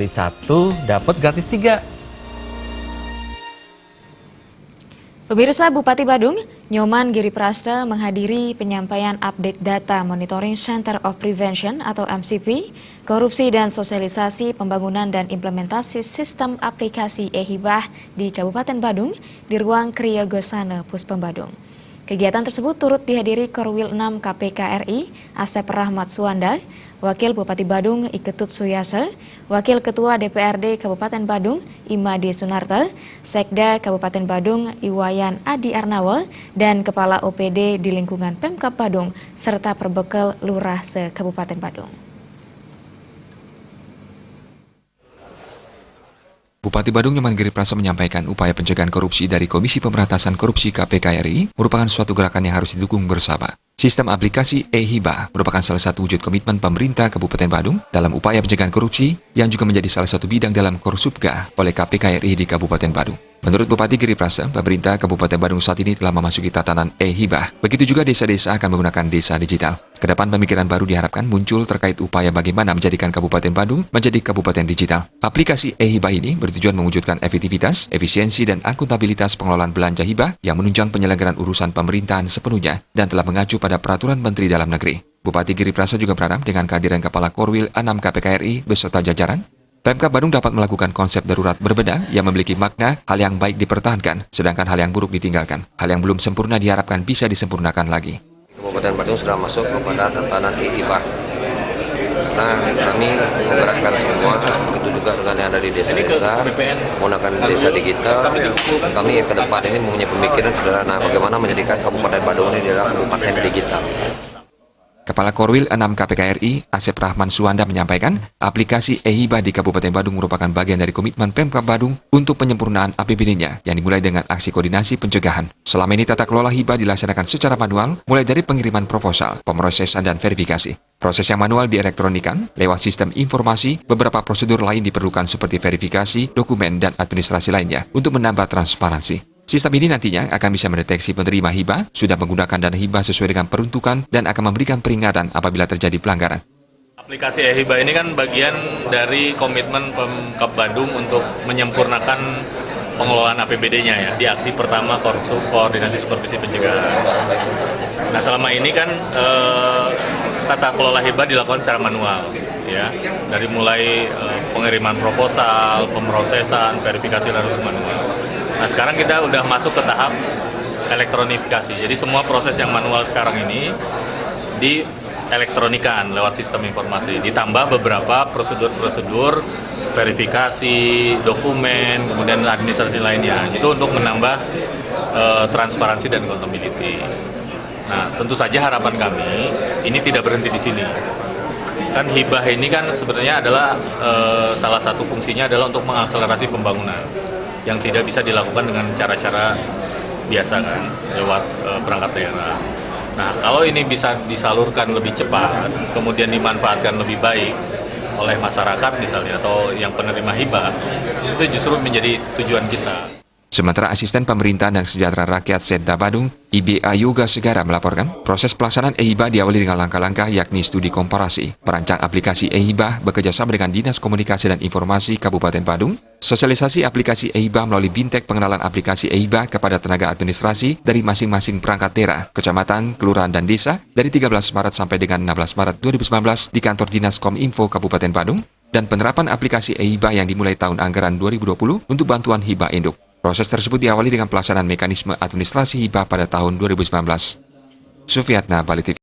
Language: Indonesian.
beli satu dapat gratis 3. Pemirsa, Bupati Badung, Nyoman Giriprasa menghadiri penyampaian update data Monitoring Center of Prevention atau MCP, korupsi dan sosialisasi pembangunan dan implementasi sistem aplikasi e-hibah di Kabupaten Badung di ruang Kriya Gosana, Puspem Badung. Kegiatan tersebut turut dihadiri Korwil 6 KPK RI, Asep Rahmat Suwanda, Wakil Bupati Badung Iketut Suyasa, Wakil Ketua DPRD Kabupaten Badung Imadi Sunarta, Sekda Kabupaten Badung Iwayan Adi Arnawa, dan Kepala OPD di lingkungan Pemkab Badung, serta perbekal Lurah se-Kabupaten Badung. Bupati Badung Nyoman Giriprasa menyampaikan upaya pencegahan korupsi dari Komisi Pemberantasan Korupsi KPK RI merupakan suatu gerakan yang harus didukung bersama. Sistem aplikasi e-hibah merupakan salah satu wujud komitmen pemerintah Kabupaten Badung dalam upaya pencegahan korupsi yang juga menjadi salah satu bidang dalam Korsubga oleh KPK RI di Kabupaten Badung. Menurut Bupati Giriprasa, pemerintah Kabupaten Badung saat ini telah memasuki tatanan e-hibah. Begitu juga desa-desa akan menggunakan desa digital. Kedepan pemikiran baru diharapkan muncul terkait upaya bagaimana menjadikan Kabupaten Badung menjadi kabupaten digital. Aplikasi e-hibah ini bertujuan mewujudkan efektivitas, efisiensi, dan akuntabilitas pengelolaan belanja hibah yang menunjang penyelenggaraan urusan pemerintahan sepenuhnya dan telah mengacu pada Peraturan Menteri Dalam Negeri. Bupati Giriprasa juga berharap dengan kehadiran Kepala Korwil 6 KPK RI beserta jajaran, Pemkab Badung dapat melakukan konsep darurat berbeda yang memiliki makna hal yang baik dipertahankan, sedangkan hal yang buruk ditinggalkan. Hal yang belum sempurna diharapkan bisa disempurnakan lagi. Kabupaten Badung sudah masuk kepada tatanan e-hibah. Karena kami menggerakkan semua, begitu juga dengan yang ada di desa-desa, menggunakan desa digital. Kami ke depan ini mempunyai pemikiran sederhana bagaimana menjadikan Kabupaten Badung ini adalah kabupaten digital. Kepala Korwil 6 KPK RI, Asep Rahmat Suwanda menyampaikan, aplikasi e-hibah di Kabupaten Badung merupakan bagian dari komitmen Pemkab Badung untuk penyempurnaan APBD-nya yang dimulai dengan aksi koordinasi pencegahan. Selama ini tata kelola hibah dilaksanakan secara manual, mulai dari pengiriman proposal, pemrosesan, dan verifikasi. Proses yang manual dielektronikan lewat sistem informasi, beberapa prosedur lain diperlukan seperti verifikasi, dokumen, dan administrasi lainnya untuk menambah transparansi. Sistem ini nantinya akan bisa mendeteksi penerima hibah sudah menggunakan dana hibah sesuai dengan peruntukan dan akan memberikan peringatan apabila terjadi pelanggaran. Aplikasi e-hibah ini kan bagian dari komitmen Pemkab Badung untuk menyempurnakan pengelolaan APBD-nya ya, di aksi pertama Koordinasi Supervisi Pencegahan. Nah, selama ini kan tata kelola hibah dilakukan secara manual ya, dari mulai pengiriman proposal, pemrosesan, verifikasi lalu manual. Nah, sekarang kita udah masuk ke tahap elektronifikasi. Jadi semua proses yang manual sekarang ini dielektronikan lewat sistem informasi. Ditambah beberapa prosedur-prosedur verifikasi, dokumen, kemudian administrasi lainnya. Itu untuk menambah transparansi dan accountability. Nah, tentu saja harapan kami ini tidak berhenti di sini. Kan hibah ini kan sebenarnya adalah salah satu fungsinya adalah untuk mengakselerasi pembangunan yang tidak bisa dilakukan dengan cara-cara biasa kan, lewat perangkat daerah. Nah, kalau ini bisa disalurkan lebih cepat, kemudian dimanfaatkan lebih baik oleh masyarakat misalnya, atau yang penerima hibah, itu justru menjadi tujuan kita. Sementara Asisten Pemerintahan dan Kesejahteraan Rakyat Setda Badung, IBA Yoga Segara melaporkan, proses pelaksanaan e-hibah diawali dengan langkah-langkah yakni studi komparasi, perancang aplikasi e-hibah bekerjasama dengan Dinas Komunikasi dan Informasi Kabupaten Badung, sosialisasi aplikasi e-hibah melalui bintek pengenalan aplikasi e-hibah kepada tenaga administrasi dari masing-masing perangkat daerah, kecamatan, kelurahan, dan desa dari 13 Maret sampai dengan 16 Maret 2019 di kantor Dinas Kominfo Kabupaten Badung, dan penerapan aplikasi e-hibah yang dimulai tahun anggaran 2020 untuk bantuan hibah induk. Proses tersebut diawali dengan pelaksanaan mekanisme administrasi hibah pada tahun 2019. Sufiatna, Bali TV.